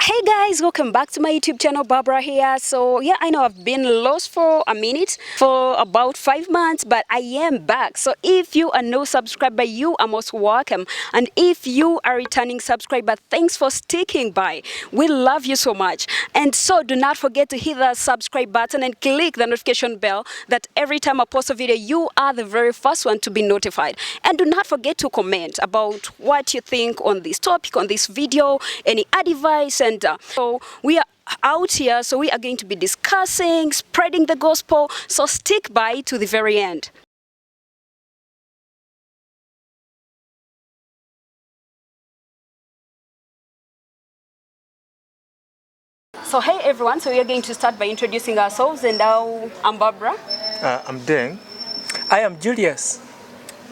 Hey guys, welcome back to my YouTube channel. Barbara here. So yeah, I know I've been lost for a minute, for about 5 months, but I am back. So if you are no subscriber, you are most welcome. And if you are returning subscriber, thanks for sticking by. We love you so much. And so do not forget to hit the subscribe button and click the notification bell that every time I post a video, you are the very first one to be notified. And do not forget to comment about what you think on this topic, on this video, any advice. And so we are out here, so we are going to be discussing, spreading the gospel. So stick by to the very end. So hey everyone, so we are going to start by introducing ourselves. And now I'm Barbara. I'm Deng. I am Julius.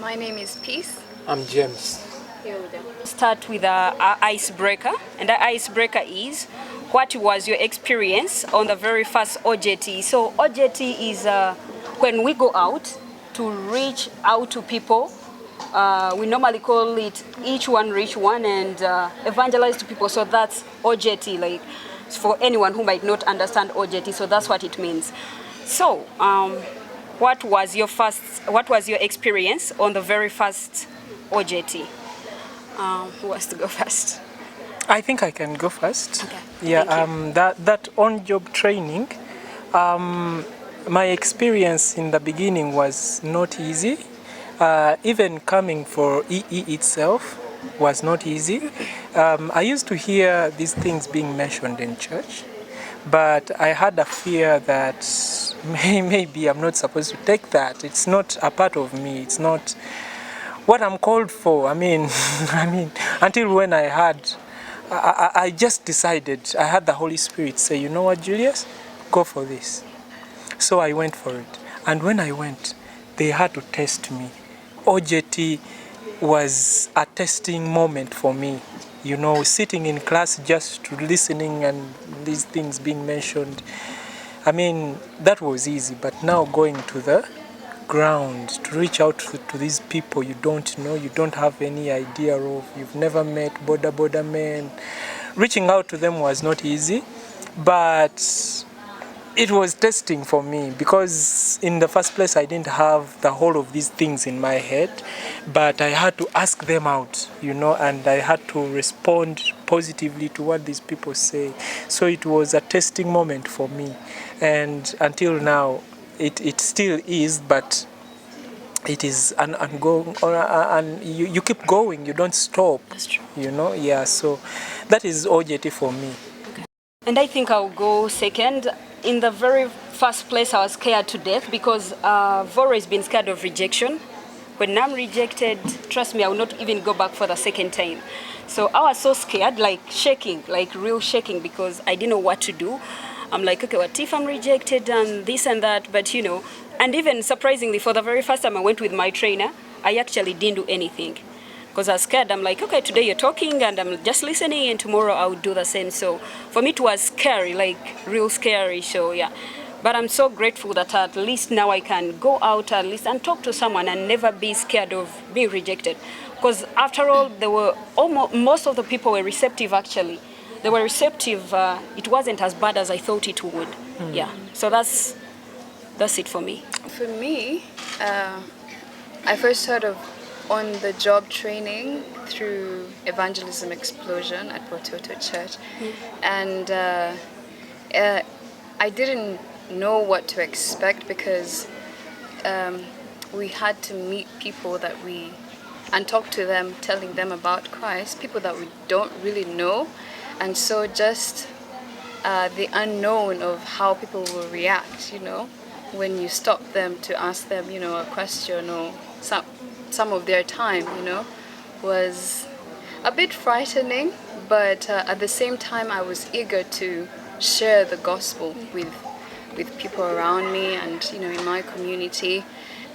My name is Peace. I'm James. Start with our icebreaker, and the icebreaker is, what was your experience on the very first OJT? So OJT is when we go out to reach out to people. We normally call it each one reach one, and evangelize to people. So that's OJT, like for anyone who might not understand OJT. So that's what it means. So what was your experience on the very first OJT? Who wants to go first? I think I can go first. Okay. Yeah. That on-job training. My experience in the beginning was not easy. Even coming for EE itself was not easy. I used to hear these things being mentioned in church, but I had a fear that maybe I'm not supposed to take that. It's not a part of me. It's not what I'm called for. I mean, until when I just decided, I had the Holy Spirit say, you know what, Julius, go for this. So I went for it. And when I went, they had to test me. OJT was a testing moment for me. You know, sitting in class just listening and these things being mentioned. I mean, that was easy, but now going to the ground, to reach out to these people you don't know, you don't have any idea of, you've never met, border men. Reaching out to them was not easy, but it was testing for me, because in the first place I didn't have the whole of these things in my head, but I had to ask them out, you know, and I had to respond positively to what these people say. So it was a testing moment for me, and until now it still is, but it is an ongoing, and you keep going, you don't stop. That's true. You know, yeah, so that is OJT for me. Okay. And I think I'll go second. In the very first place, I was scared to death, because I've always been scared of rejection. When I'm rejected, trust me, I will not even go back for the second time. So I was so scared, like shaking, like real shaking, because I didn't know what to do. I'm like, okay, what if I'm rejected and this and that? But you know, and even surprisingly, for the very first time I went with my trainer, I actually didn't do anything, because I was scared. I'm like, okay, today you're talking and I'm just listening, and tomorrow I would do the same. So for me it was scary, like real scary. So yeah, but I'm so grateful that at least now I can go out at least and talk to someone and never be scared of being rejected. Because after all, there were most of the people were receptive actually. They were receptive. It wasn't as bad as I thought it would. Yeah, so that's it for me. For me, I first heard of on-the-job training through Evangelism Explosion at Pototo Church, and I didn't know what to expect, because we had to meet people and talk to them, telling them about Christ, people that we don't really know. And so just the unknown of how people will react, you know, when you stop them to ask them, you know, a question or some of their time, you know, was a bit frightening. But at the same time, I was eager to share the gospel with people around me and, you know, in my community.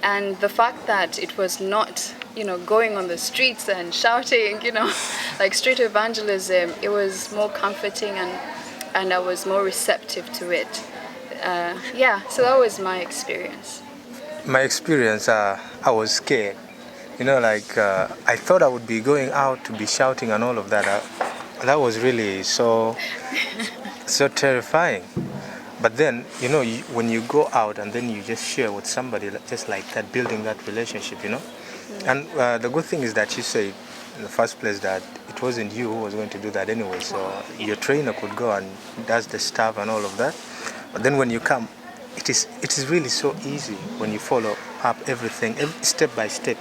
And the fact that it was not, you know, going on the streets and shouting, you know, like street evangelism, it was more comforting, and I was more receptive to it. Yeah, so that was my experience. My experience, I was scared. You know, like I thought I would be going out to be shouting and all of that. that was really so terrifying. But then, when you go out and then you just share with somebody, just like that, building that relationship. And the good thing is that you say in the first place that it wasn't you who was going to do that anyway. So your trainer could go and does the stuff and all of that. But then when you come, it is really so easy when you follow up everything step by step.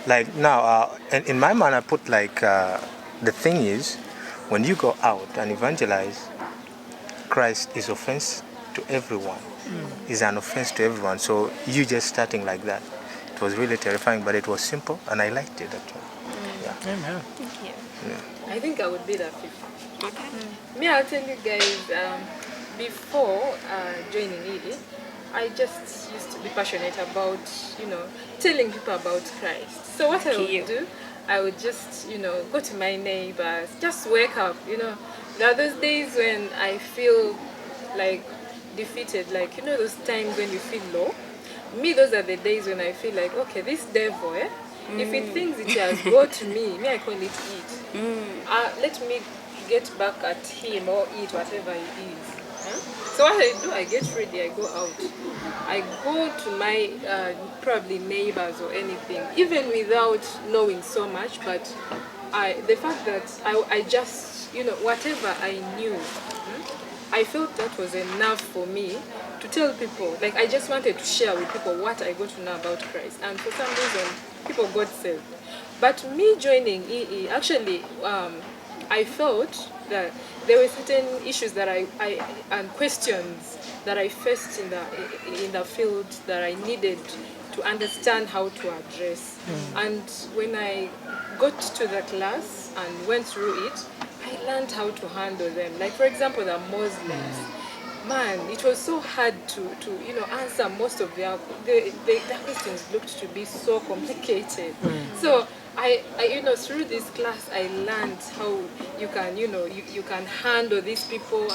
Like now, and in my mind, I put like the thing is, when you go out and evangelize, Christ is offense to everyone. Is an offense to everyone. So you just starting like that. It was really terrifying, but it was simple, and I liked it actually. Yeah. Amen. Thank you. I think I would be that 50. Me, I'll tell you guys, before joining EE, I just used to be passionate about, telling people about Christ. So what I would do, I would just, go to my neighbors, just wake up, There are those days when I feel like defeated, like, those times when you feel low. Me, those are the days when I feel like, okay, this devil, if it thinks it has got me, I call it eat. Let me get back at him or eat whatever it is. So what I do, I get ready, I go out. I go to my probably neighbors or anything, even without knowing so much, but the fact that I just, whatever I knew, I felt that was enough for me to tell people. Like, I just wanted to share with people what I got to know about Christ. And for some reason, people got saved. But me joining EE, actually, I felt that there were certain issues that and questions that I faced in the field that I needed to understand how to address. And when I got to the class and went through it, I learned how to handle them. Like, for example, the Muslims. Man, it was so hard to answer most of their questions looked to be so complicated. So I through this class I learned how you can you can handle these people,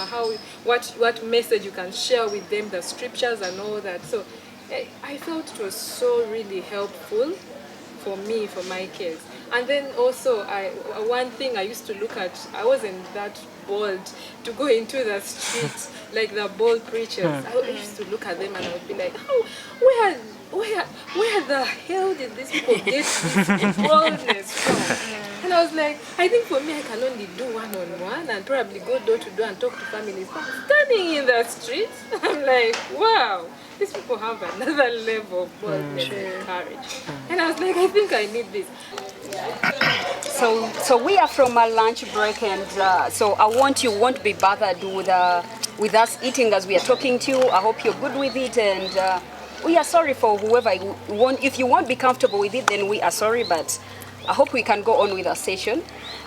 what message you can share with them, the scriptures and all that. So I felt it was so really helpful for me, for my case. And then also, one thing I used to look at, I wasn't that bold to go into the streets like the bold preachers. I used to look at them and I would be like, where the hell did these people get this boldness from? And I was like, I think for me, I can only do one-on-one and probably go door to door and talk to families. But standing in the streets, I'm like, wow. These people have another level of boldness and courage. And I was like, I think I need this. So we are from a lunch break, and so I want you won't be bothered with us eating as we are talking to you. I hope you're good with it, and we are sorry for whoever won't. If you won't be comfortable with it, then we are sorry, but I hope we can go on with our session.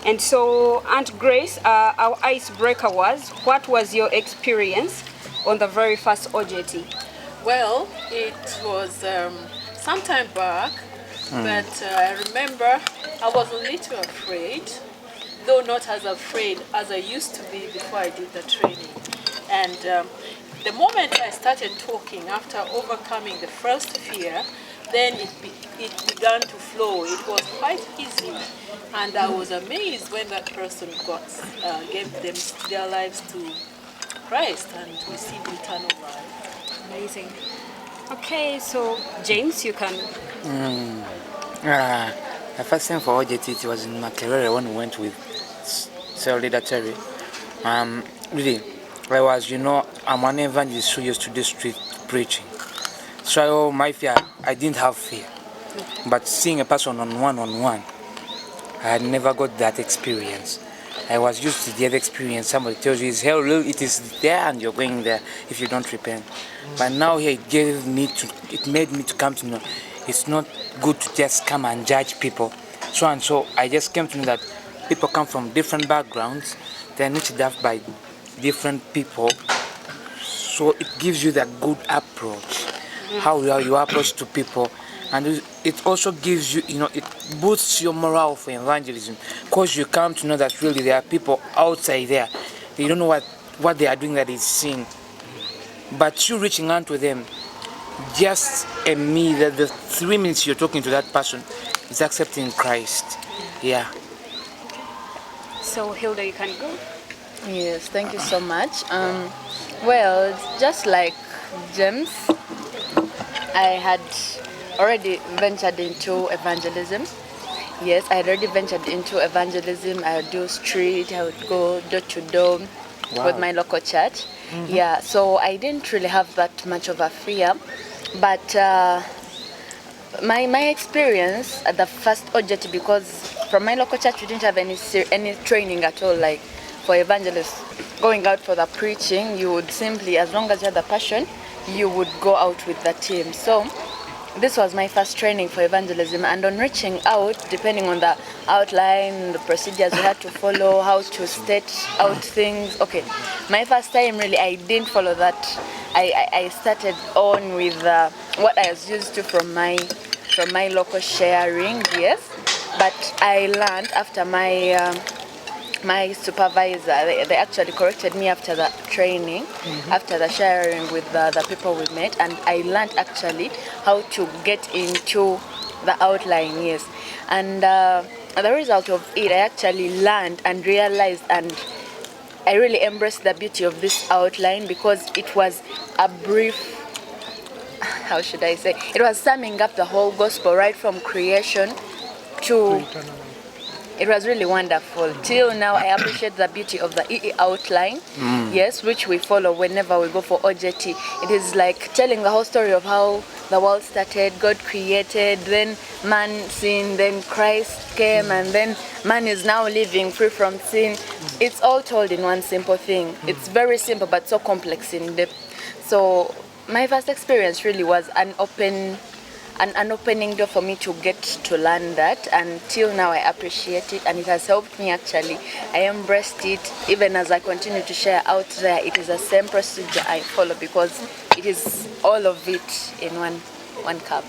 And so, Aunt Grace, our icebreaker was, what was your experience on the very first OJT? Well, it was some time back, but I remember I was a little afraid, though not as afraid as I used to be before I did the training. And the moment I started talking, after overcoming the first fear, then it began to flow. It was quite easy, and I was amazed when that person gave them their lives to Christ and received eternal life. Amazing. Okay, so James, you can. The first time for OJT, it was in Makerere when we went with cell leader Terry. Really, I'm an evangelist who used to do street preaching. So my fear, I didn't have fear. But seeing a person on one-on-one, I had never got that experience. I was used to the other experience. Somebody tells you it's hell, it is there, and you're going there if you don't repent. But now here it made me to come to know it's not good to just come and judge people. So I just came to know that people come from different backgrounds. They're knitted up by different people. So it gives you that good approach, how you approach to people. And it also gives you, it boosts your morale for evangelism, because you come to know that really there are people outside there. They don't know what they are doing that is sin. But you reaching out to them, just the 3 minutes you're talking to that person is accepting Christ. Yeah. So Hilda, you can go. Yes, thank you so much. Well, just like James, I had already ventured into evangelism. Yes, I had already ventured into evangelism. I would do street, I would go door to door with my local church. Yeah, so I didn't really have that much of a fear. But my experience at the first OJT, because from my local church we didn't have any training at all, like for evangelists going out for the preaching. You would simply, as long as you had the passion, you would go out with the team. So this was my first training for evangelism, and on reaching out, depending on the outline, the procedures we had to follow, how to state out things. Okay, my first time really, I didn't follow that. I started on with what I was used to from my local sharing, yes. But I learned after my supervisor, they actually corrected me after the training, after the sharing with the people we met, and I learned actually how to get into the outline, yes. And the result of it, I actually learned and realized, and I really embraced the beauty of this outline, because it was a brief, how should I say, it was summing up the whole gospel right from creation to... It was really wonderful. Till now, I appreciate the beauty of the EE outline, yes, which we follow whenever we go for OJT. It is like telling the whole story of how the world started, God created, then man sinned, then Christ came, and then man is now living free from sin. It's all told in one simple thing. It's very simple, but so complex in depth. So my first experience really was an opening door for me to get to learn that, and till now I appreciate it, and it has helped me actually. I embraced it. Even as I continue to share out there, it is the same procedure I follow, because it is all of it in one cup.